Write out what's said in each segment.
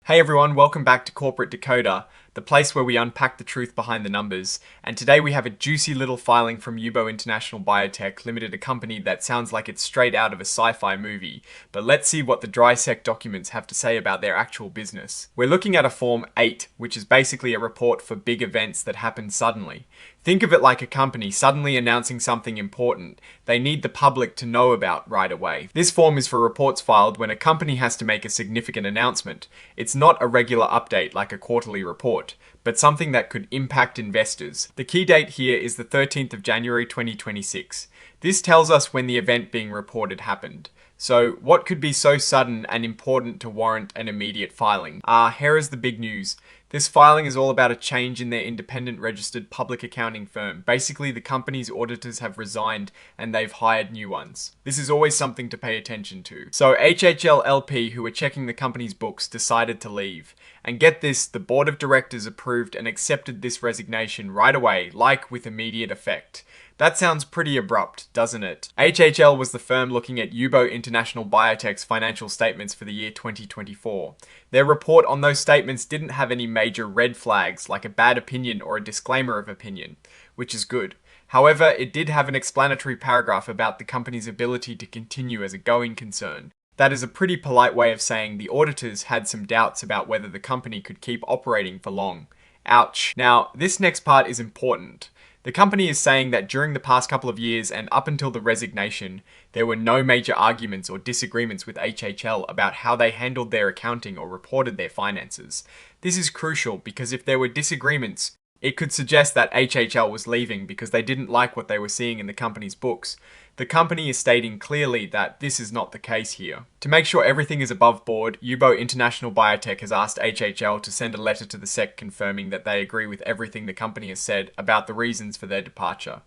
Hey everyone, welcome back to Corporate Decoder, the place where we unpack the truth behind the numbers. And today we have a juicy little filing from Yubo International Biotech Limited, a company that sounds like it's straight out of a sci-fi movie. But let's see what the dry sec documents have to say about their actual business. We're looking at a Form 8, which is basically a report for big events that happen suddenly. Think of it like a company suddenly announcing something important they need the public to know about right away. This form is for reports filed when a company has to make a significant announcement. It's not a regular update like a quarterly report, but something that could impact investors. The key date here is the 13th of January 2026. This tells us when the event being reported happened. So what could be so sudden and important to warrant an immediate filing? Here is the big news. This filing is all about a change in their independent registered public accounting firm. Basically, the company's auditors have resigned and they've hired new ones. This is always something to pay attention to. So HHL LP, who were checking the company's books, decided to leave. And get this, the board of directors approved and accepted this resignation right away, like with immediate effect. That sounds pretty abrupt, doesn't it? HHL was the firm looking at Yubo International Biotech's financial statements for the year 2024. Their report on those statements didn't have any major red flags, like a bad opinion or a disclaimer of opinion, which is good. However, it did have an explanatory paragraph about the company's ability to continue as a going concern. That is a pretty polite way of saying the auditors had some doubts about whether the company could keep operating for long. Ouch. Now, this next part is important. The company is saying that during the past couple of years and up until the resignation, there were no major arguments or disagreements with HHL about how they handled their accounting or reported their finances. This is crucial because if there were disagreements, it could suggest that HHL was leaving because they didn't like what they were seeing in the company's books. The company is stating clearly that this is not the case here. To make sure everything is above board, Yubo International Biotech has asked HHL to send a letter to the SEC confirming that they agree with everything the company has said about the reasons for their departure.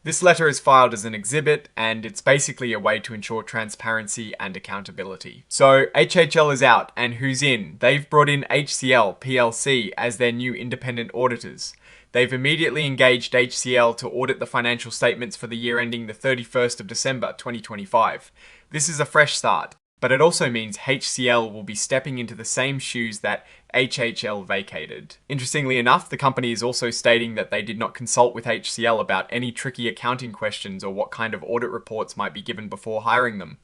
This letter is filed as an exhibit, and it's basically a way to ensure transparency and accountability. So HHL is out, and who's in? They've brought in HCL PLC as their new independent auditors. They've immediately engaged HCL to audit the financial statements for the year ending the 31st of December 2025. This is a fresh start, but it also means HCL will be stepping into the same shoes that HHL vacated. Interestingly enough, the company is also stating that they did not consult with HCL about any tricky accounting questions or what kind of audit reports might be given before hiring them.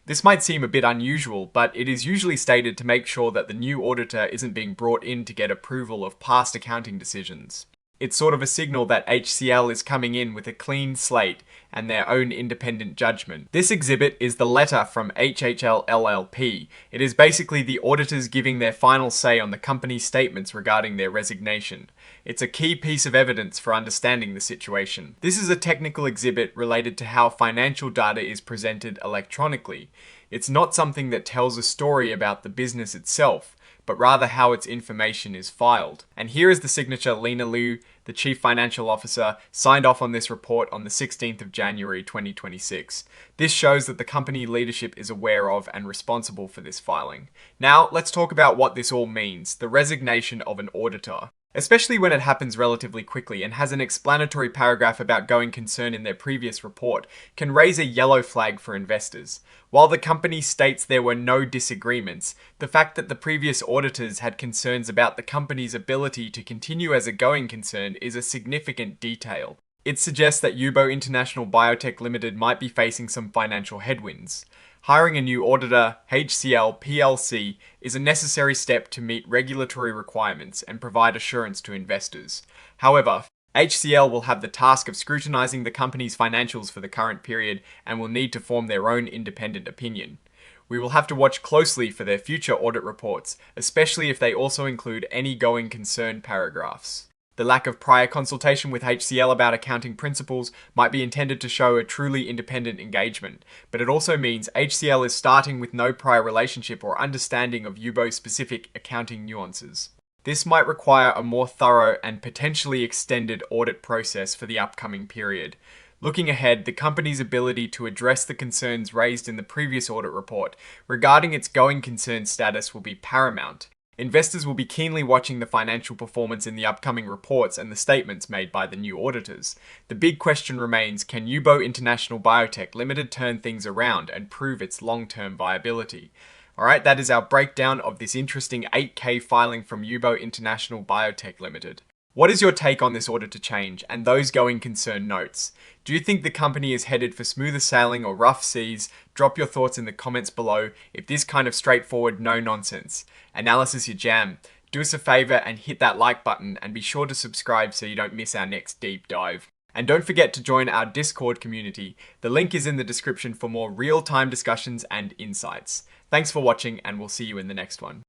This might seem a bit unusual, but it is usually stated to make sure that the new auditor isn't being brought in to get approval of past accounting decisions. It's sort of a signal that HCL is coming in with a clean slate and their own independent judgment. This exhibit is the letter from HHL LLP. It is basically the auditors giving their final say on the company's statements regarding their resignation. It's a key piece of evidence for understanding the situation. This is a technical exhibit related to how financial data is presented electronically. It's not something that tells a story about the business itself, but rather how its information is filed. And here is the signature Lena Liu, the Chief Financial Officer, signed off on this report on the 16th of January 2026. This shows that the company leadership is aware of and responsible for this filing. Now, let's talk about what this all means, the resignation of an auditor. Especially when it happens relatively quickly and has an explanatory paragraph about going concern in their previous report, can raise a yellow flag for investors. While the company states there were no disagreements, the fact that the previous auditors had concerns about the company's ability to continue as a going concern is a significant detail. It suggests that Yubo International Biotech Limited might be facing some financial headwinds. Hiring a new auditor, HCL PLC, is a necessary step to meet regulatory requirements and provide assurance to investors. However, HCL will have the task of scrutinizing the company's financials for the current period and will need to form their own independent opinion. We will have to watch closely for their future audit reports, especially if they also include any going concern paragraphs. The lack of prior consultation with HCL about accounting principles might be intended to show a truly independent engagement, but it also means HCL is starting with no prior relationship or understanding of Yubo's specific accounting nuances. This might require a more thorough and potentially extended audit process for the upcoming period. Looking ahead, the company's ability to address the concerns raised in the previous audit report regarding its going concern status will be paramount. Investors will be keenly watching the financial performance in the upcoming reports and the statements made by the new auditors. The big question remains, can Yubo International Biotech Limited turn things around and prove its long-term viability? Alright, that is our breakdown of this interesting 8K filing from Yubo International Biotech Limited. What is your take on this order to change and those going concern notes? Do you think the company is headed for smoother sailing or rough seas? Drop your thoughts in the comments below if this kind of straightforward, no nonsense analysis your jam. Do us a favor and hit that like button, and be sure to subscribe so you don't miss our next deep dive. And don't forget to join our Discord community. The link is in the description for more real-time discussions and insights. Thanks for watching, and we'll see you in the next one.